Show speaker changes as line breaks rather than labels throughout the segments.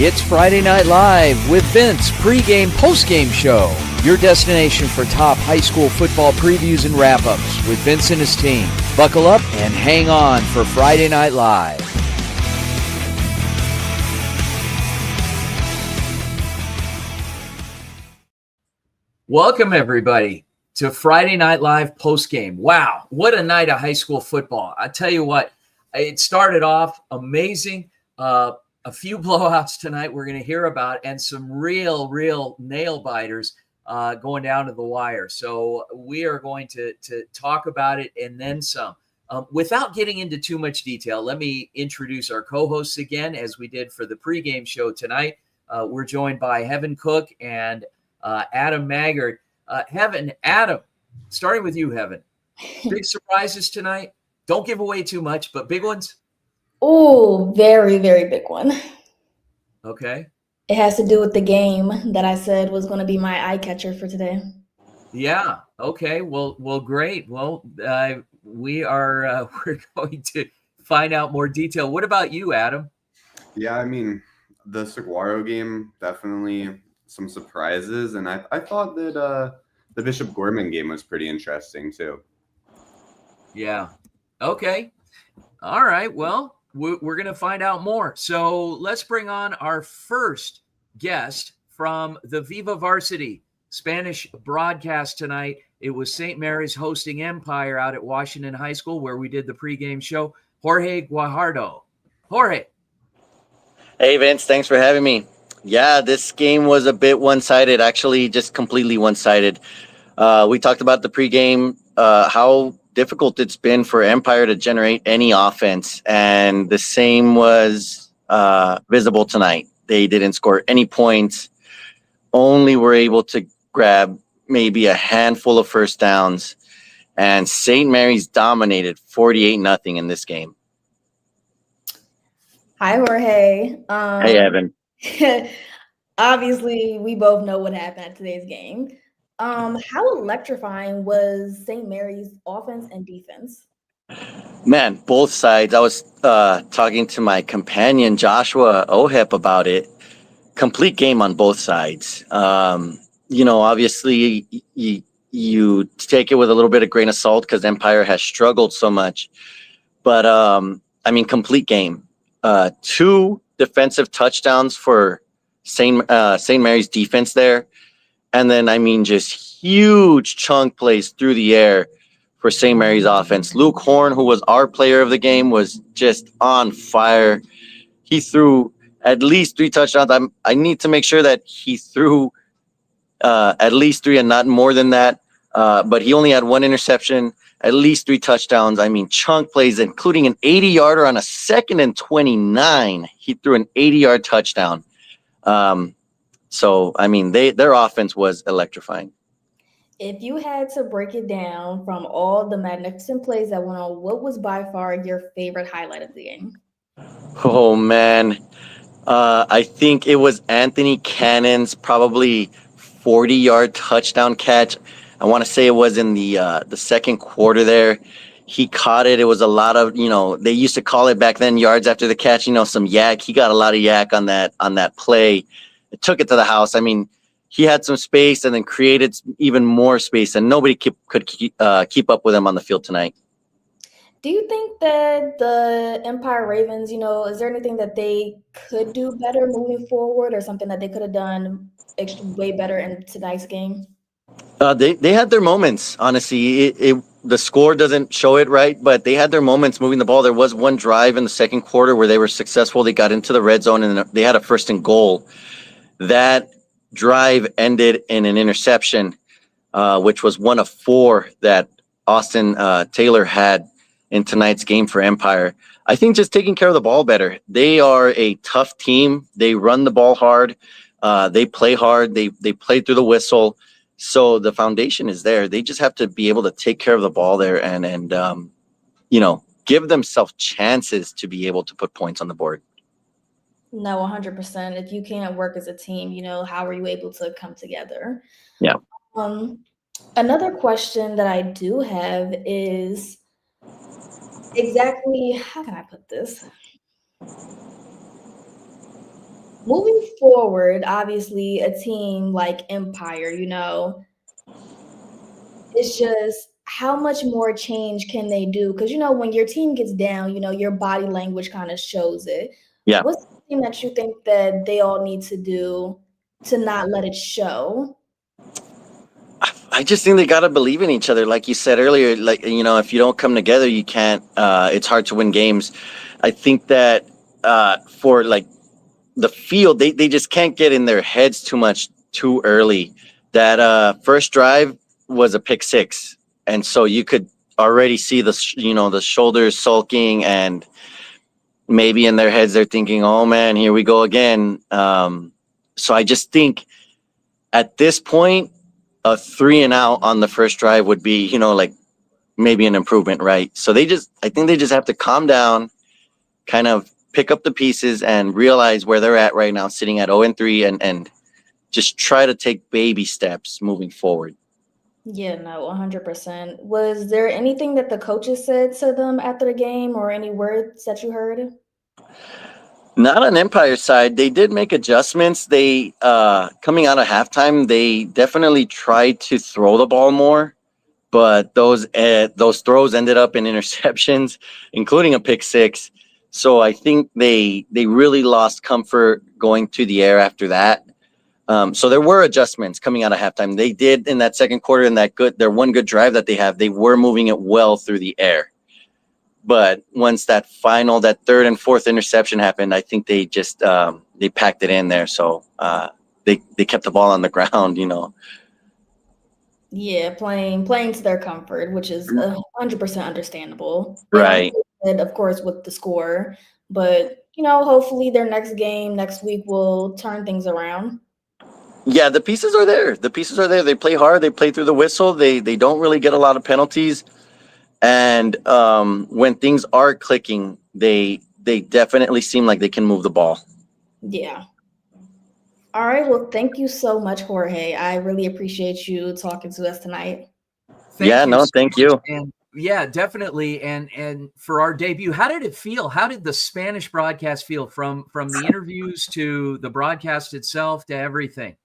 It's Friday Night Live with Vince, pregame, postgame show. Your destination for top high school football previews and wrap-ups with Vince and his team. Buckle up and hang on for Friday Night Live. Welcome, everybody, to Friday Night Live postgame. Wow, what a night of high school football. I tell you what, it started off amazing. A few blowouts tonight we're going to hear about, and some real nail biters going down to the wire. So we are going to talk about it and then some. Without getting into too much detail, let me introduce our co-hosts again, as we did for the pregame show tonight. We're joined by Heaven Cook and Adam Maggard. Adam, starting with you, Heaven. Big surprises tonight. Don't give away too much, but big ones?
Oh, very big one.
Okay.
It has to do with the game that I said was going to be my eye catcher for today.
Yeah. Okay. Well, great. Well, we're going to find out more detail. What about you, Adam?
Yeah, I mean, the Saguaro game, definitely some surprises, and I thought that the Bishop Gorman game was pretty interesting too.
Yeah. Okay. All right. Well, we're going to find out more. So let's bring on our first guest from the Viva Varsity Spanish broadcast tonight. It was St. Mary's hosting Empire out at Washington High School, where we did the pregame show. Jorge Guajardo. Jorge.
Hey, Vince. Thanks for having me. Yeah, this game was a bit one-sided, actually just completely one-sided. We talked about the pregame, how difficult it's been for Empire to generate any offense, and the same was visible tonight. They didn't score any points, only were able to grab maybe a handful of first downs, and St. Mary's dominated 48-0 in this game.
Hi, Jorge.
Hey, Evan.
Obviously, we both know what happened at today's game. How electrifying was St. Mary's offense and defense?
Man, both sides. I was talking to my companion, Joshua Ohep, about it. Complete game on both sides. Obviously, you take it with a little bit of grain of salt because Empire has struggled so much. But, complete game. 2 defensive touchdowns for St. Mary's defense there. And then, just huge chunk plays through the air for St. Mary's offense. Luke Horn, who was our player of the game, was just on fire. He threw at least 3 touchdowns. I need to make sure that he threw at least 3 and not more than that. But he only had 1 interception, at least 3 touchdowns. Chunk plays, including an 80-yarder on a 2nd and 29. He threw an 80-yard touchdown. Their offense was electrifying.
If you had to break it down from all the magnificent plays that went on, what was by far your favorite highlight of the game?
Oh, man. I think it was Anthony Cannon's probably 40-yard touchdown catch. I want to say it was in the second quarter there. He caught it. It was a lot of, they used to call it back then yards after the catch, some yak. He got a lot of yak on that play. It took it to the house. He had some space and then created even more space, and nobody could keep up with him on the field tonight.
Do you think that the Empire Ravens, is there anything that they could do better moving forward, or something that they could have done way better in tonight's game?
They had their moments, honestly. The score doesn't show it right, but they had their moments moving the ball. There was one drive in the second quarter where they were successful. They got into the red zone and they had a 1st and goal. That drive ended in an interception, which was one of 4 that Austin Taylor had in tonight's game for Empire. I think just taking care of the ball better. They are a tough team. They run the ball hard. They play hard. They play through the whistle. So the foundation is there. They just have to be able to take care of the ball there and give themselves chances to be able to put points on the board.
No, 100%. If you can't work as a team, how are you able to come together?
Yeah.
Another question that I do have is exactly, how can I put this? moving forward, obviously a team like Empire, it's just how much more change can they do? Because, when your team gets down, your body language kind of shows it.
Yeah.
What's something that you think that they all need to do to not let it show?
I just think they got to believe in each other. Like you said earlier, like, if you don't come together, you can't, it's hard to win games. I think that for like the field, they just can't get in their heads too much too early. That first drive was a pick six. And so you could already see the shoulders sulking, and maybe in their heads, they're thinking, oh man, here we go again. So I just think at this point, a 3-and-out on the first drive would be, like maybe an improvement, right? So I think they just have to calm down, kind of pick up the pieces and realize where they're at right now, sitting at 0-3, and just try to take baby steps moving forward.
Yeah, no, 100%. Was there anything that the coaches said to them after the game or any words that you heard?
Not on Empire's side. They did make adjustments. They coming out of halftime, they definitely tried to throw the ball more, but those throws ended up in interceptions, including a pick six. So I think they really lost comfort going to the air after that. So there were adjustments coming out of halftime. They did in that second quarter, in their one good drive that they have, they were moving it well through the air. But once that third and fourth interception happened, I think they just they packed it in there. So they kept the ball on the ground,
Yeah, playing to their comfort, which is 100% understandable.
Right.
And of course, with the score, but hopefully their next game next week will turn things around.
Yeah, the pieces are there. They play hard. They play through the whistle. They don't really get a lot of penalties. And when things are clicking, they definitely seem like they can move the ball.
Yeah. All right. Well, thank you so much, Jorge. I really appreciate you talking to us tonight.
Thank you.
And yeah, definitely. And for our debut, how did it feel? How did the Spanish broadcast feel from the interviews to the broadcast itself to everything?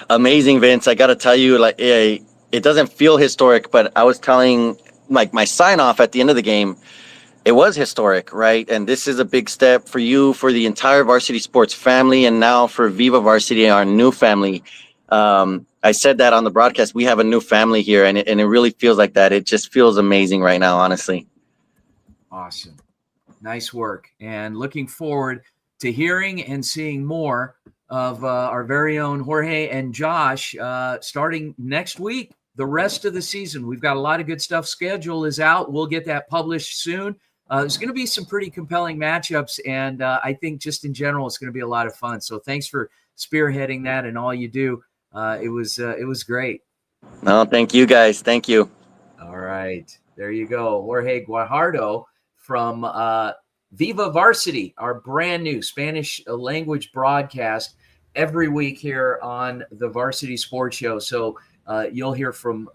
Amazing, Vince. I got to tell you, like, it doesn't feel historic, but I was telling, like, my sign off at the end of the game, it was historic, right? And this is a big step for you, for the entire Varsity Sports family, and now for Viva Varsity, our new family. I said that on the broadcast. We have a new family here, and it really feels like that. It just feels amazing right now, honestly.
Awesome. Nice work. And looking forward to hearing and seeing more of our very own Jorge and Josh starting next week, the rest of the season. We've got a lot of good stuff. Schedule is out. We'll get that published soon. There's going to be some pretty compelling matchups, and I think just in general, it's going to be a lot of fun. So thanks for spearheading that and all you do. It was great.
No, thank you guys. Thank you.
All right. There you go. Jorge Guajardo from Viva Varsity, our brand new Spanish language broadcast every week here on the Varsity Sports Show. So you'll hear from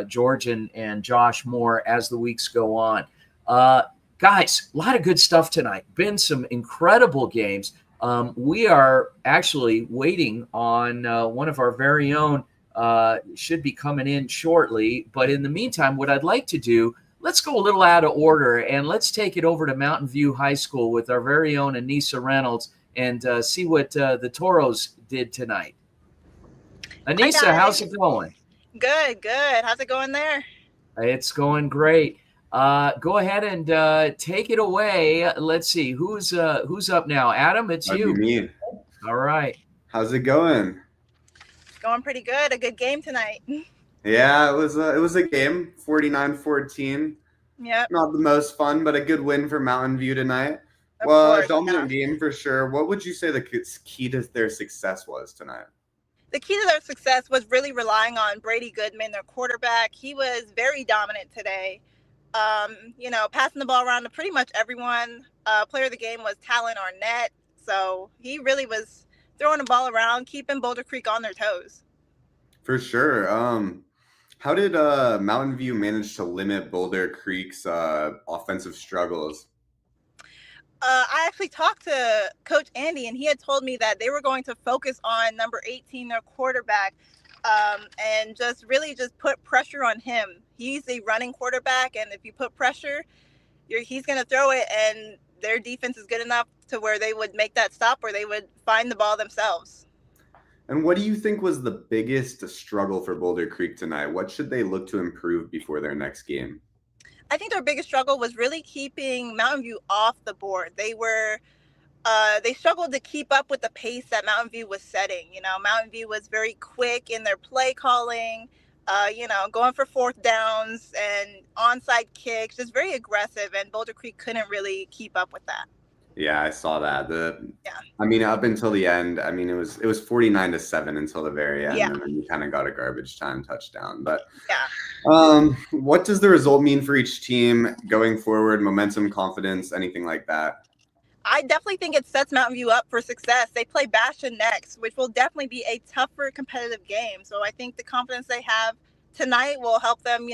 George and Josh more as the weeks go on. Guys, a lot of good stuff tonight. Been some incredible games. We are actually waiting on one of our very own, should be coming in shortly. But in the meantime, what I'd like to do, let's go a little out of order and let's take it over to Mountain View High School with our very own Anissa Reynolds and see what the Toros did tonight. Anissa, how's it going?
Good. How's it going there?
It's going great. Go ahead and take it away. Let's see who's up now. Adam, it's
That'd
you.
be me.
All right.
How's it going?
Going pretty good. A good game tonight.
Yeah, it was a game, 49-14.
Yep.
Not the most fun, but a good win for Mountain View tonight.
Of
Well,
course,
a dominant
yeah.
game for sure. What would you say the key to their success was tonight?
The key to their success was really relying on Brady Goodman, their quarterback. He was very dominant today. Passing the ball around to pretty much everyone. Player of the game was Talon Arnett. So he really was throwing the ball around, keeping Boulder Creek on their toes.
For sure. How did Mountain View manage to limit Boulder Creek's offensive struggles?
I actually talked to Coach Andy, and he had told me that they were going to focus on number 18, their quarterback, and just put pressure on him. He's a running quarterback, and if you put pressure, he's going to throw it, and their defense is good enough to where they would make that stop or they would find the ball themselves.
And what do you think was the biggest struggle for Boulder Creek tonight? What should they look to improve before their next game?
I think their biggest struggle was really keeping Mountain View off the board. They struggled to keep up with the pace that Mountain View was setting. Mountain View was very quick in their play calling, going for fourth downs and onside kicks, just very aggressive. And Boulder Creek couldn't really keep up with that.
Yeah, I saw that. I mean, up until the end, I mean, it was 49-7 until the very end, and then you kind of got a garbage time touchdown. But what does the result mean for each team going forward? Momentum, confidence, anything like that?
I definitely think it sets Mountain View up for success. They play Bastion next, which will definitely be a tougher competitive game. So I think the confidence they have tonight will help them,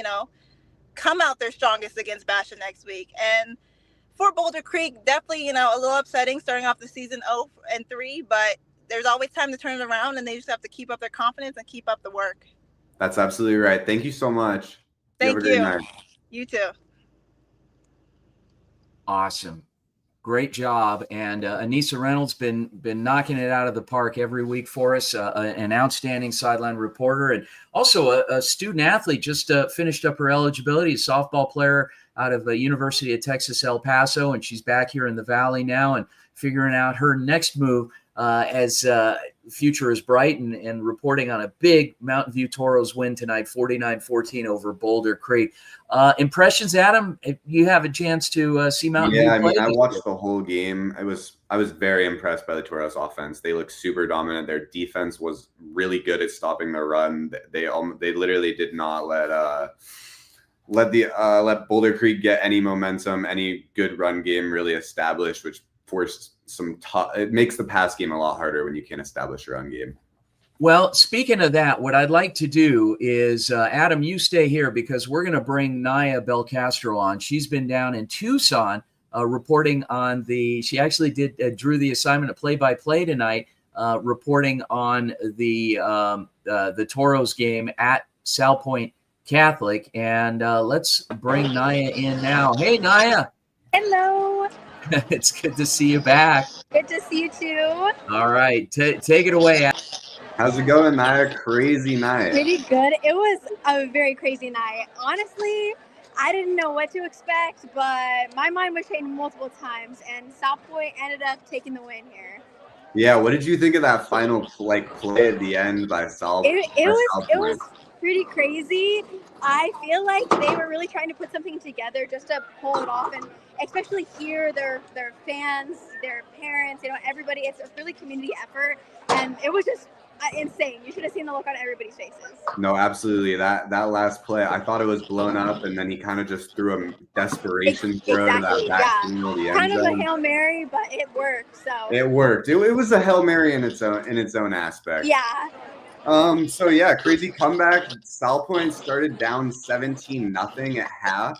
come out their strongest against Bastion next week. And for Boulder Creek, definitely, a little upsetting starting off the season 0-3, but there's always time to turn it around, and they just have to keep up their confidence and keep up the work.
That's absolutely right. Thank you so much.
Thank
have a great night.
You too.
Awesome. Great job. And Anissa Reynolds been knocking it out of the park every week for us, an outstanding sideline reporter, and also a student athlete, just finished up her eligibility, a softball player out of the University of Texas, El Paso, and she's back here in the Valley now and figuring out her next move as future is bright, and reporting on a big Mountain View Toros win tonight, 49-14 over Boulder Creek. Impressions, Adam? If you have a chance to see Mountain View play?
Yeah, I mean, I watched the whole game. I was very impressed by the Toros offense. They looked super dominant. Their defense was really good at stopping the run. They literally did not let Boulder Creek get any momentum, any good run game really established, which forced it makes the pass game a lot harder when you can't establish your run game.
Well, speaking of that, what I'd like to do is, Adam, you stay here because we're going to bring Naya Belcastro on. She's been down in Tucson reporting on she actually drew the assignment of play-by-play tonight, reporting on the Toros game at Sal Point Catholic. And let's bring Naya in now. Hey, Naya.
Hello.
It's good to see you back.
Good to see you too.
All right. Take it away, Adam.
How's it going, Naya? Crazy night.
Pretty good. It was a very crazy night. Honestly, I didn't know what to expect, but my mind was changed multiple times, and South Point ended up taking the win here.
Yeah, what did you think of that final play at the end by South?
It was pretty crazy. I feel like they were really trying to put something together just to pull it off, and especially here, their fans, their parents, everybody. It's a really community effort, and it was just insane. You should have seen the look on everybody's faces.
No, absolutely. That last play, I thought it was blown up, and then he kind of just threw a desperation throw to that back field, the end
kind of
zone.
a Hail Mary, but it worked. So
it worked. It was a Hail Mary in its own aspect.
Yeah.
So yeah, crazy comeback. Sal Point started down 17-0 at half,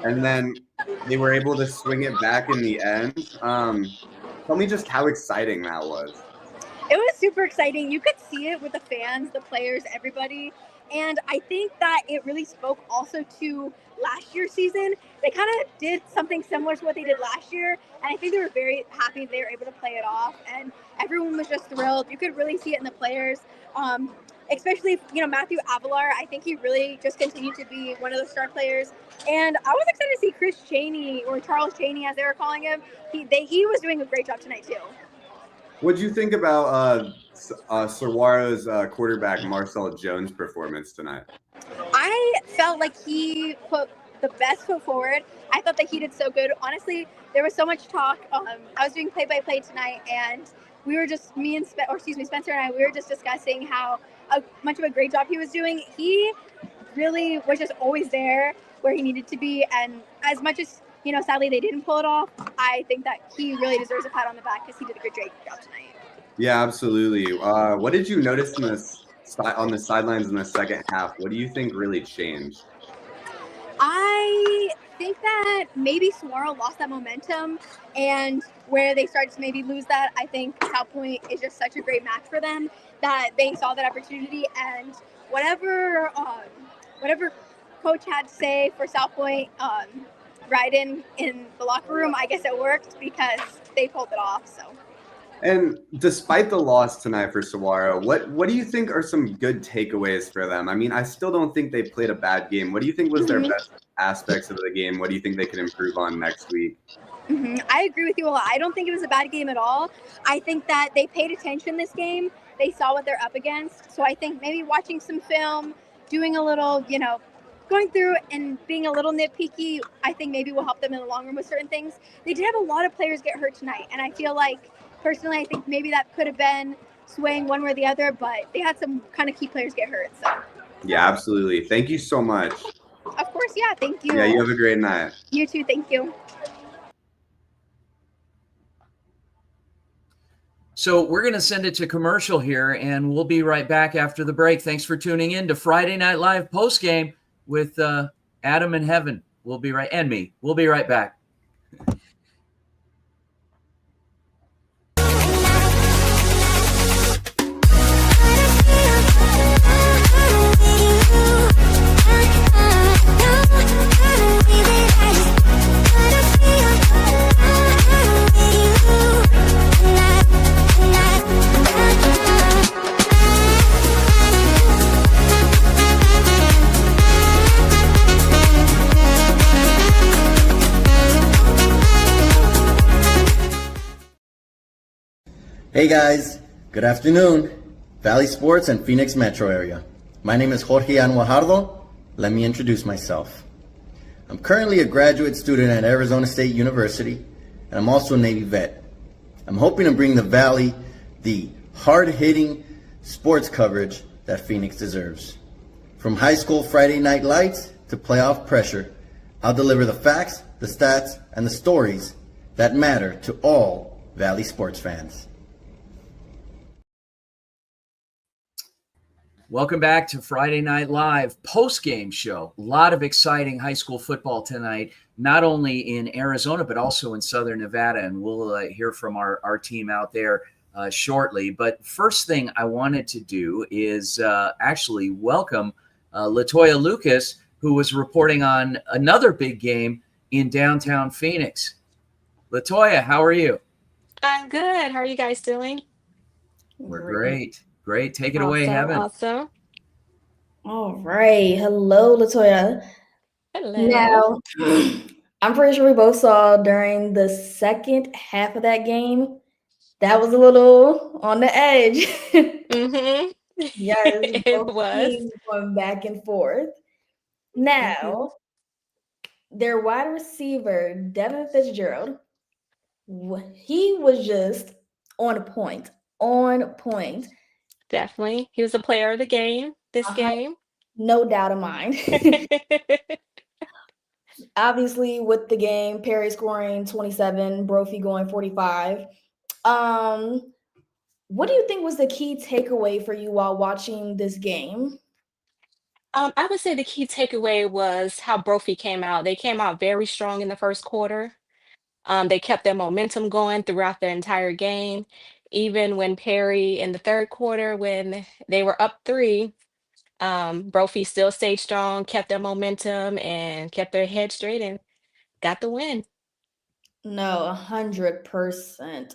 and then they were able to swing it back in the end. Tell me just how exciting that was.
It was super exciting. You could see it with the fans, the players, everybody. And I think that it really spoke also to last year's season. They kind of did something similar to what they did last year. And I think they were very happy they were able to play it off. And everyone was just thrilled. You could really see it in the players. Especially, Matthew Avalar. I think he really just continued to be one of the star players. And I was excited to see Chris Cheney, or Charles Cheney as they were calling him. He was doing a great job tonight too.
What do you think about Saguaro's quarterback Marcel Jones' performance tonight?
I felt like he put the best foot forward. I thought that he did so good. Honestly, there was so much talk. I was doing play-by-play tonight, and we were just Spencer and I. We were just discussing how much of a great job he was doing. He really was just always there where he needed to be, and as much as sadly they didn't pull it off, I think that he really deserves a pat on the back because he did a great job tonight.
Yeah, absolutely. What did you notice on the sidelines in the second half? What do you think really changed?
I think think that maybe Saguaro lost that momentum, and where they started to maybe lose that, I think South Point is just such a great match for them that they saw that opportunity, and whatever coach had to say for South Point right in the locker room, I guess it worked because they pulled it off. So.
And despite the loss tonight for Saguaro, what do you think are some good takeaways for them? I mean, I still don't think they played a bad game. What do you think was their best aspects of the game? What do you think they could improve on next week?
I agree with you a lot. I don't think it was a bad game at all. I think that they paid attention this game. They saw what they're up against. So I think maybe watching some film, doing a little, going through and being a little nitpicky, I think maybe will help them in the long run with certain things. They did have a lot of players get hurt tonight, and I feel like personally, I think maybe that could have been swaying one way or the other, but they had some kind of key players get hurt. So.
Yeah, absolutely. Thank you so much.
Of course, yeah. Thank you.
Yeah, you have a great night.
You too. Thank you.
So we're going to send it to commercial here, and we'll be right back after the break. Thanks for tuning in to Friday Night Live postgame with Adam and Heaven. We'll be right, and me. We'll be right back.
Hey guys, good afternoon. Valley Sports and Phoenix Metro area. My name is Jorge Anwajardo. Let me introduce myself. I'm currently a graduate student at Arizona State University, and I'm also a Navy vet. I'm hoping to bring the Valley the hard-hitting sports coverage that Phoenix deserves. From high school Friday night lights to playoff pressure, I'll deliver the facts, the stats, and the stories that matter to all Valley sports fans.
Welcome back to Friday Night Live post-game show. A lot of exciting high school football tonight, not only in Arizona, but also in Southern Nevada. And we'll hear from our team out there shortly. But first thing I wanted to do is actually welcome LaToya Lucas, who was reporting on another big game in downtown Phoenix. LaToya, how are you?
I'm good. How are you guys doing?
We're great. Great. Take it away, Heaven.
Awesome.
All right. Hello, LaToya.
Hello.
Now, I'm pretty sure we both saw during the second half of that game, that was a little on the edge.
Mm-hmm.
Yes,
It
both
was.
teams going back and forth. Now, their wide receiver, Devin Fitzgerald, he was just on point. On point.
Definitely. He was a player of the game this game.
No doubt of mine. Obviously, with the game, Perry scoring 27, Brophy going 45. What do you think was the key takeaway for you while watching this game?
I would say the key takeaway was how Brophy came out. They came out very strong in the first quarter. They kept their momentum going throughout the entire game. Even when Perry in the third quarter, when they were up 3, Brophy still stayed strong, kept their momentum, and kept their head straight and got the win.
No, 100%.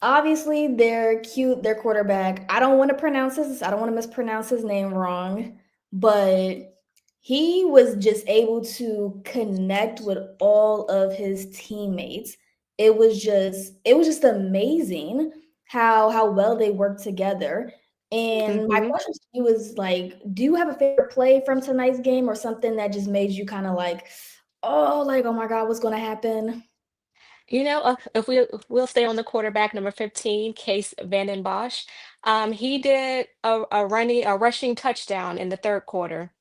Obviously, they're cute. Their quarterback. I don't want to mispronounce his name wrong, but he was just able to connect with all of his teammates. It was just amazing how well they worked together. And my question to you is like, do you have a favorite play from tonight's game or something that just made you kind of like, oh my God, what's going to happen?
If we'll stay on the quarterback, number 15, Case Vanden Bosch. He did a rushing touchdown in the third quarter.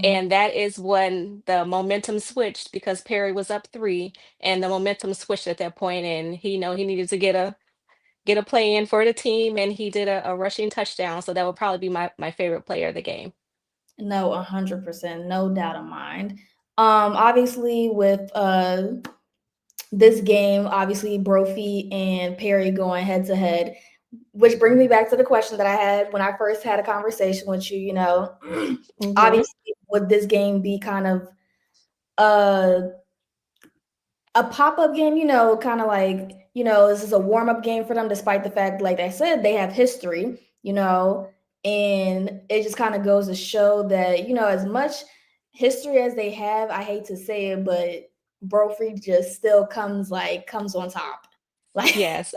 And that is when the momentum switched because Perry was up 3 and the momentum switched at that point. And he needed to get a play in for the team, and he did a rushing touchdown. So that would probably be my favorite player of the game.
No, 100%, no doubt of mine. Obviously, with this game, obviously Brophy and Perry going head to head, which brings me back to the question that I had when I first had a conversation with you. Obviously, would this game be kind of a pop-up game, kind of like, this is a warm-up game for them, despite the fact, like I said, they have history, and it just kind of goes to show that, as much history as they have, I hate to say it, but Brophy just still comes on top. Like,
Yes,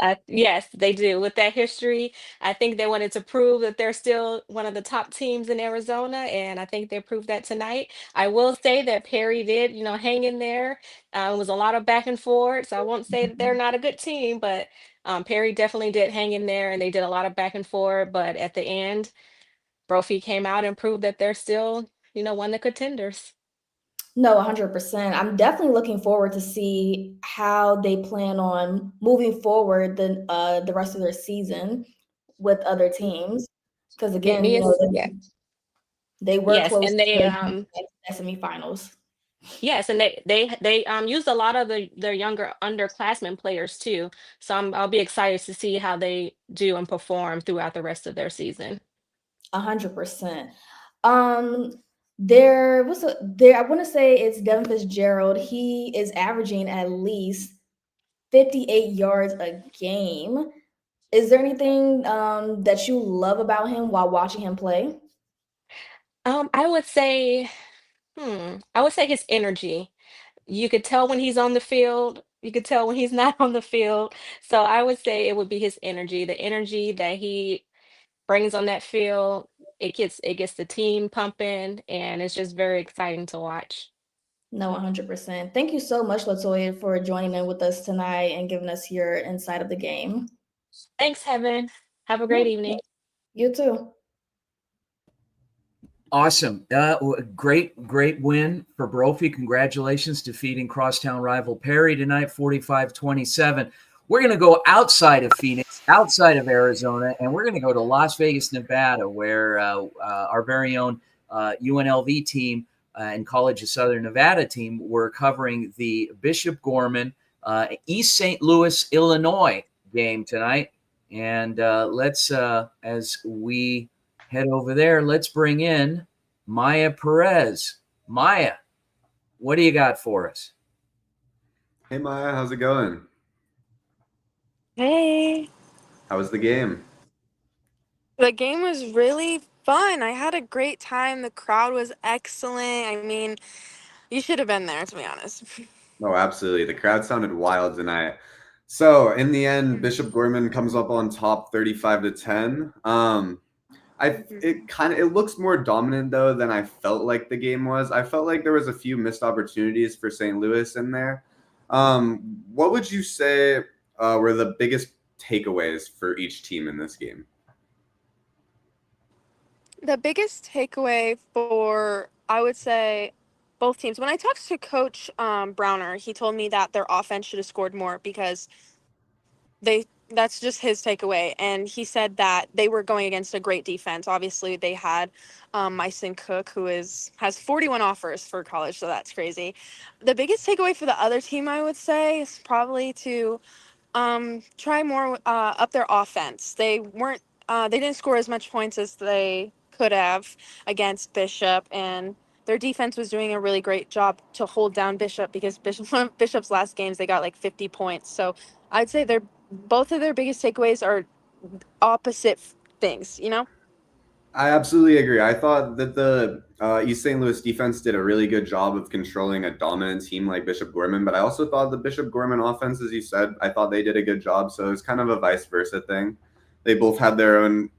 they do. With that history, I think they wanted to prove that they're still one of the top teams in Arizona, and I think they proved that tonight. I will say that Perry did, hang in there. It was a lot of back and forth, so I won't say that they're not a good team, but Perry definitely did hang in there, and they did a lot of back and forth. But at the end, Brophy came out and proved that they're still, one of the contenders.
no, 100%. I'm definitely looking forward to see how they plan on moving forward the rest of their season with other teams. Because
Get
again,
me a yeah.
they were
Yes,
close
and
to
they
making the semifinals.
Yes, and they used a lot of their younger underclassmen players too. So I'll be excited to see how they do and perform throughout the rest of their season.
100%. Um, there. I want to say it's Devin Fitzgerald. He is averaging at least 58 yards a game. Is there anything that you love about him while watching him play?
I would say, I would say his energy. You could tell when he's on the field. You could tell when he's not on the field. So I would say it would be his energy, the energy that he brings on that field. It gets the team pumping, and it's just very exciting to watch.
No, 100%. Thank you so much, Latoya, for joining in with us tonight and giving us your insight of the game.
Thanks, Heaven. Have a
Yeah,
great evening.
you too.
Awesome. Great win for Brophy. Congratulations, defeating crosstown rival Perry tonight, 45-27. We're going to go outside of Phoenix, outside of Arizona, and we're going to go to Las Vegas, Nevada, where our very own UNLV team and College of Southern Nevada team were covering the Bishop Gorman East St. Louis, Illinois game tonight. And let's, as we head over there, let's bring in Maya Perez. Maya, what do you got for us?
Hey Maya, how's it going?
Hey,
How was the game?
the game was really fun. I had a great time. The crowd was excellent. I mean, you should have been there, to be honest.
Oh, absolutely. The crowd sounded wild tonight. So in the end, Bishop Gorman comes up on top 35-10. It looks more dominant though than I felt like the game was. I felt like there was a few missed opportunities for St. Louis in there. What would you say were the biggest takeaways for each team in this game?
The biggest takeaway for, I would say, both teams, when I talked to Coach Browner, he told me that their offense should have scored more because that's just his takeaway. And he said that they were going against a great defense. Obviously, they had Myson Cook, who has 41 offers for college, so that's crazy. The biggest takeaway for the other team, I would say, is probably to try more up their offense. They didn't score as much points as they could have against Bishop, and their defense was doing a really great job to hold down Bishop because one of Bishop's last games they got like 50 points. So I'd say both of their biggest takeaways are opposite things.
I absolutely agree. I thought that the East St. Louis defense did a really good job of controlling a dominant team like Bishop Gorman, but I also thought the Bishop Gorman offense, as you said, I thought they did a good job. So it's kind of a vice versa thing. They both had their own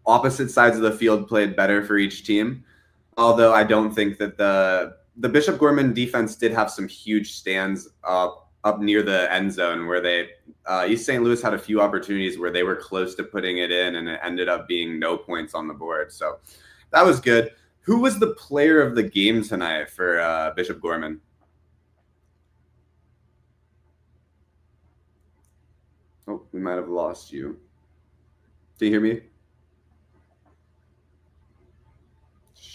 opposite sides of the field played better for each team. Although I don't think that the Bishop Gorman defense did have some huge stands up near the end zone where East St. Louis had a few opportunities where they were close to putting it in, and it ended up being no points on the board. So that was good. Who was the player of the game tonight for Bishop Gorman? Oh, we might have lost you. Do you hear me?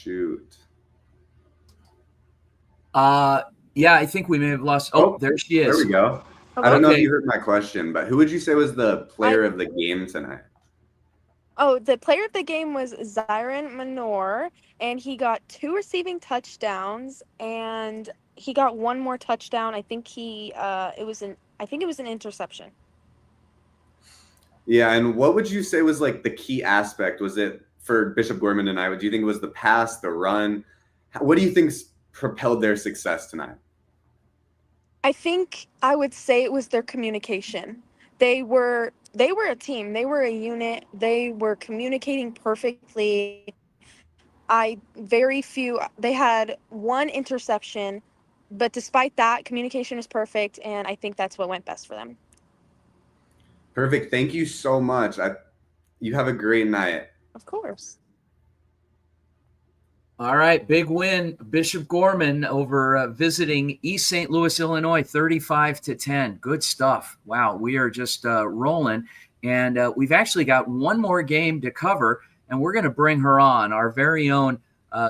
Shoot.
Yeah, I think we may have lost. Oh, there she is.
There we go.
Hello?
I don't know if
Okay.
you heard my question, but who would you say was the player of the game tonight?
Oh, the player of the game was Zyron Manor, and he got 2 receiving touchdowns, and he got 1 more touchdown. I think it was an interception.
Yeah, and what would you say was like the key aspect? Was it for Bishop Gorman and I? Do you think it was the pass, the run? What do you think propelled their success tonight?
I think I would say it was their communication. They were a team. They were a unit. They were communicating perfectly. They had 1 interception, but despite that, communication was perfect, and I think that's what went best for them.
Perfect. Thank you so much. You have a great night.
Of course.
All right, big win, Bishop Gorman over visiting East St. Louis, Illinois, 35-10. Good stuff. Wow, we are just rolling, and we've actually got one more game to cover, and we're going to bring her on, our very own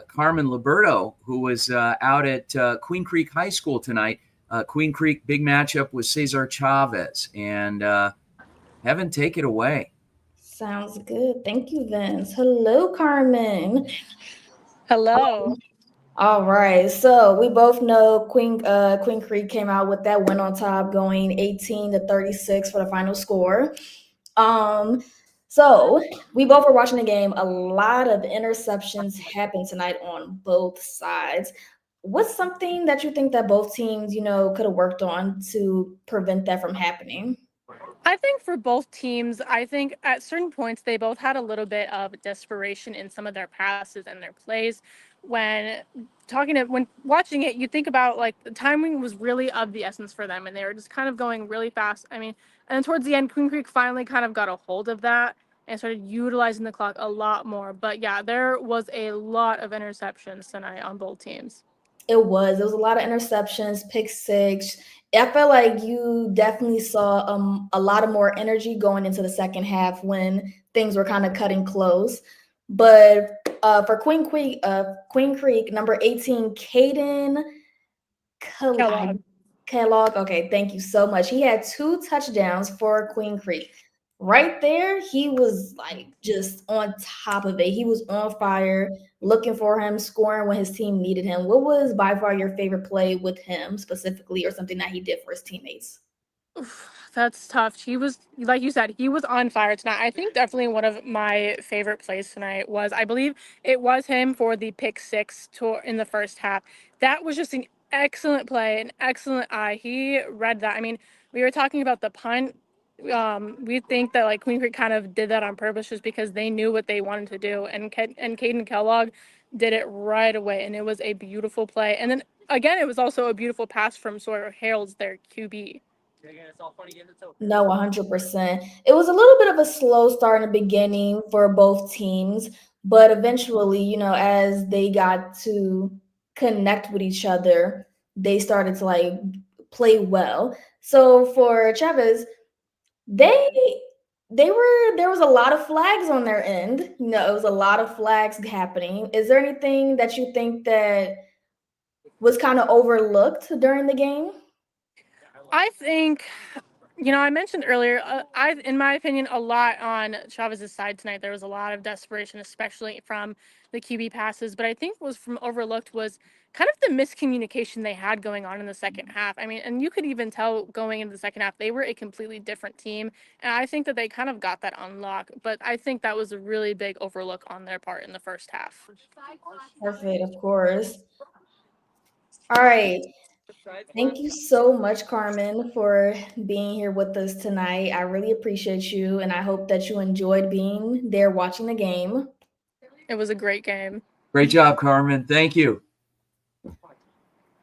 Carmen Liberto, who was out at Queen Creek High School tonight. Queen Creek, big matchup with Cesar Chavez, and Heaven, take it away.
Sounds good. Thank you, Vince. Hello, Carmen.
Hello.
All right. So we both know Queen Creek came out with that win on top, going 18-36 for the final score. So we both were watching the game. A lot of interceptions happened tonight on both sides. What's something that you think that both teams, could have worked on to prevent that from happening?
I think for both teams, I think at certain points they both had a little bit of desperation in some of their passes and their plays. When watching it, you think about like the timing was really of the essence for them, and they were just kind of going really fast. I mean, and then towards the end, Queen Creek finally kind of got a hold of that and started utilizing the clock a lot more. But yeah, there was a lot of interceptions tonight on both teams.
It was a lot of interceptions, pick six. I felt like you definitely saw a lot of more energy going into the second half when things were kind of cutting close. But for Queen Creek, number 18, Caden Kellogg. Okay, thank you so much. He had 2 touchdowns for Queen Creek. Right there, he was like just on top of it. He was on fire, looking for him, scoring when his team needed him. What was by far your favorite play with him specifically, or something that he did for his teammates?
Oof, that's tough. He was, like you said, he was on fire tonight. I think definitely one of my favorite plays tonight was, I believe it was him for the pick 6 in the first half. That was just an excellent play, an excellent eye. He read that. I mean, we were talking about the punt. We think that like Queen Creek kind of did that on purpose just because they knew what they wanted to do, and Caden Kellogg did it right away, and it was a beautiful play. And then again, it was also a beautiful pass from Sawyer Harold's their QB.
No, 100%. It was a little bit of a slow start in the beginning for both teams, but eventually, as they got to connect with each other, they started to like play well. So for Chavez, there was a lot of flags on their end. It was a lot of flags happening. Is there anything that you think that was kind of overlooked during the game?
I think, I mentioned earlier, in my opinion, a lot on Chavez's side tonight. There was a lot of desperation, especially from the QB passes. But I think what was from overlooked was kind of the miscommunication they had going on in the second half. I mean, and you could even tell going into the second half, they were a completely different team. And I think that they kind of got that unlocked. But I think that was a really big overlook on their part in the first half.
Perfect, of course. All right. Thank you so much, Carmen, for being here with us tonight. I really appreciate you, and I hope that you enjoyed being there watching the game.
It was a great game.
Great job, Carmen. Thank you.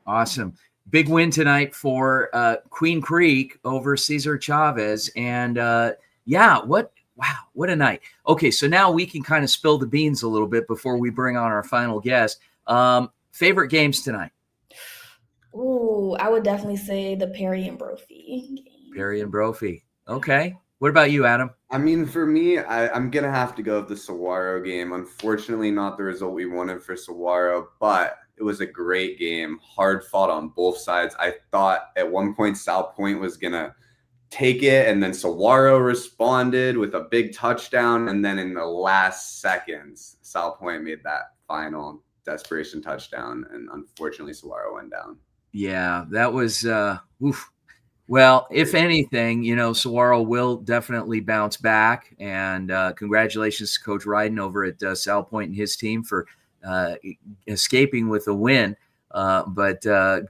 Awesome. Big win tonight for Queen Creek over Cesar Chavez. And what a night. Okay, so now we can kind of spill the beans a little bit before we bring on our final guest. Favorite games tonight?
Ooh, I would definitely say the Perry and Brophy game.
Perry and Brophy. Okay. What about you, Adam?
I mean, for me, I'm going to have to go with the Saguaro game. Unfortunately, not the result we wanted for Saguaro, but it was a great game. Hard fought on both sides. I thought at one point South Point was going to take it, and then Saguaro responded with a big touchdown. And then in the last seconds, South Point made that final desperation touchdown. And unfortunately, Saguaro went down.
Yeah, that was oof. Well, if anything, Saguaro will definitely bounce back. And congratulations to Coach Ryden over at South Point and his team for escaping with a win. But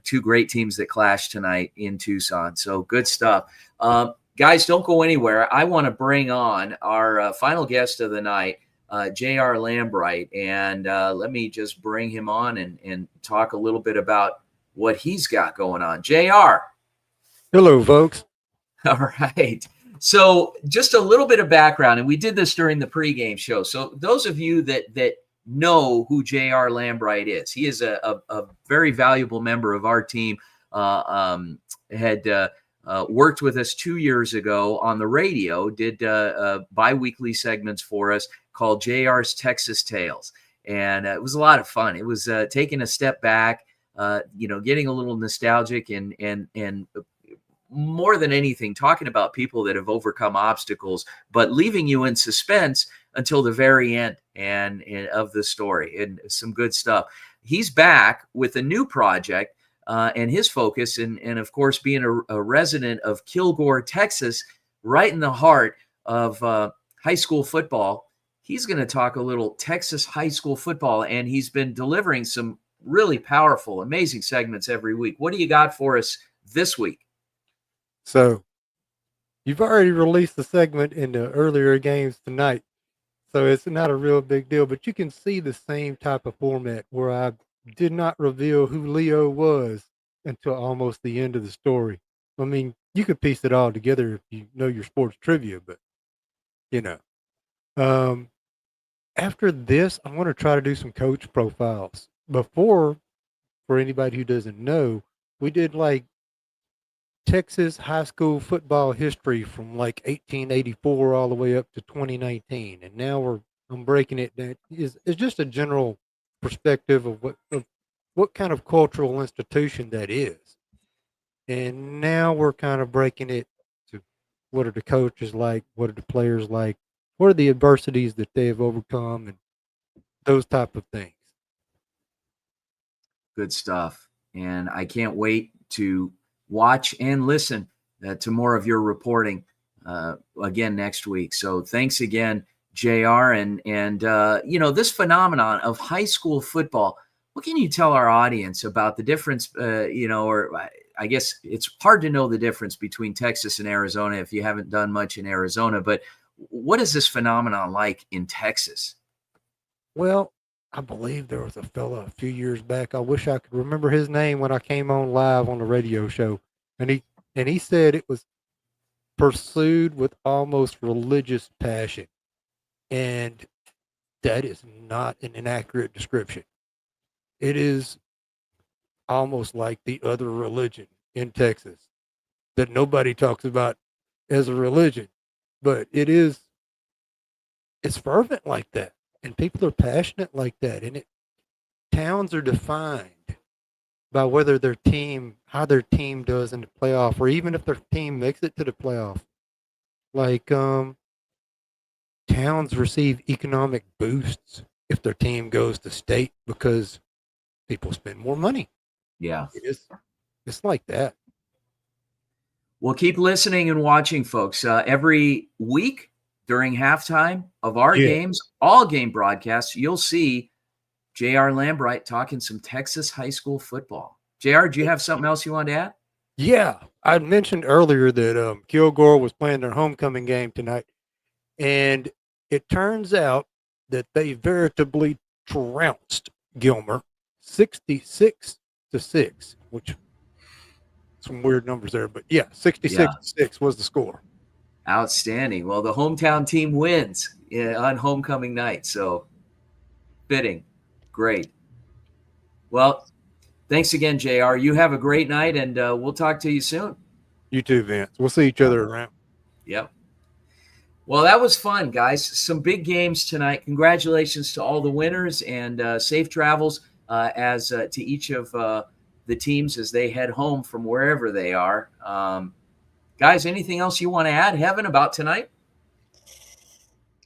two great teams that clashed tonight in Tucson. So good stuff. Guys, don't go anywhere. I want to bring on our final guest of the night, J.R. Lambright. And let me just bring him on and talk a little bit about what he's got going on. J.R.
Hello, folks.
All right. So just a little bit of background, and we did this during the pregame show. So those of you that know who J.R. Lambright is, he is a very valuable member of our team, had worked with us 2 years ago on the radio, did bi-weekly segments for us called JR's Texas Tales. And it was a lot of fun. It was taking a step back, getting a little nostalgic and more than anything, talking about people that have overcome obstacles, but leaving you in suspense until the very end and of the story, and some good stuff. He's back with a new project, and his focus, and of course, being a resident of Kilgore, Texas, right in the heart of high school football. He's going to talk a little Texas high school football, and he's been delivering some really powerful, amazing segments every week. What do you got for us this week?
So, you've already released the segment in the earlier games tonight, so it's not a real big deal, but you can see the same type of format where I did not reveal who Leo was until almost the end of the story. I mean, you could piece it all together if you know your sports trivia, but, after this, I want to try to do some coach profiles. Before, for anybody who doesn't know, we did like Texas high school football history from like 1884 all the way up to 2019, and now I'm breaking it down. It's just a general perspective of what kind of cultural institution that is, and now we're kind of breaking it to what are the coaches like, what are the players like, what are the adversities that they have overcome, and those type of things.
Good stuff, and I can't wait to watch and listen to more of your reporting again next week. So thanks again, JR. And this phenomenon of high school football, what can you tell our audience about the difference, or I guess it's hard to know the difference between Texas and Arizona if you haven't done much in Arizona, but what is this phenomenon like in Texas?
Well, I believe there was a fella a few years back. I wish I could remember his name when I came on live on the radio show. And he said it was pursued with almost religious passion. And that is not an inaccurate description. It is almost like the other religion in Texas that nobody talks about as a religion, but it's fervent like that. And people are passionate like that. And towns are defined by whether how their team does in the playoff, or even if their team makes it to the playoff. Like, towns receive economic boosts if their team goes to state because people spend more money.
Yeah.
It's like that.
Well, keep listening and watching, folks. Every week, during halftime of our games, all game broadcasts, you'll see J.R. Lambright talking some Texas high school football. JR, do you have something else you want to add?
Yeah. I mentioned earlier that Kilgore was playing their homecoming game tonight, and it turns out that they veritably trounced Gilmer 66-6, which some weird numbers there, but 66-6 was the score.
Outstanding. Well, the hometown team wins on homecoming night, so fitting. Great. Well, thanks again, JR. You have a great night, and we'll talk to you soon.
You too, Vince. We'll see each other around.
Yep. Well, that was fun, guys. Some big games tonight. Congratulations to all the winners, and safe travels to each of the teams as they head home from wherever they are. Guys, anything else you want to add, Heaven, about tonight?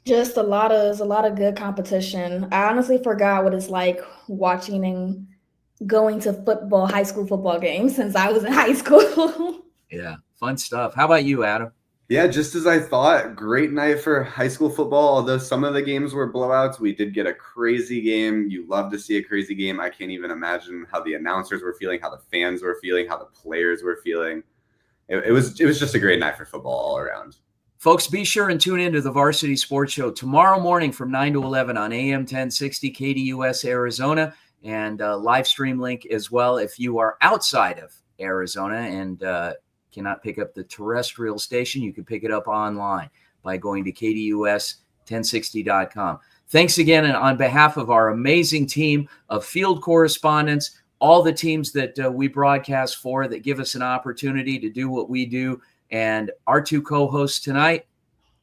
Just a lot of good competition. I honestly forgot what it's like watching and going to high school football games since I was in high school.
Yeah, fun stuff. How about you, Adam?
Yeah, just as I thought, great night for high school football. Although some of the games were blowouts, we did get a crazy game. You love to see a crazy game. I can't even imagine how the announcers were feeling, how the fans were feeling, how the players were feeling. It was just a great night for football all around.
Folks, be sure and tune into the Varsity Sports Show tomorrow morning from 9 to 11 on AM 1060 KDUS Arizona, and live stream link as well if you are outside of Arizona and cannot pick up the terrestrial station. You can pick it up online by going to KDUS1060.com. Thanks again, and on behalf of our amazing team of field correspondents, all the teams that we broadcast for that give us an opportunity to do what we do, and our two co-hosts tonight,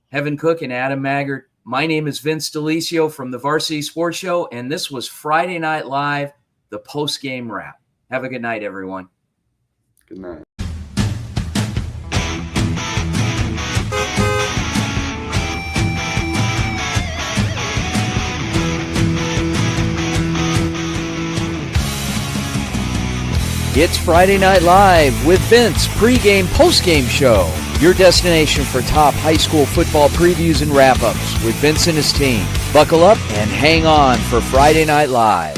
Heaven Cook and Adam Maggart. My name is Vince Delicio from the Varsity Sports Show, and this was Friday Night Live, the post-game wrap. Have a good night, everyone.
Good night.
It's Friday Night Live with Vince, pregame, postgame show. Your destination for top high school football previews and wrap-ups with Vince and his team. Buckle up and hang on for Friday Night Live.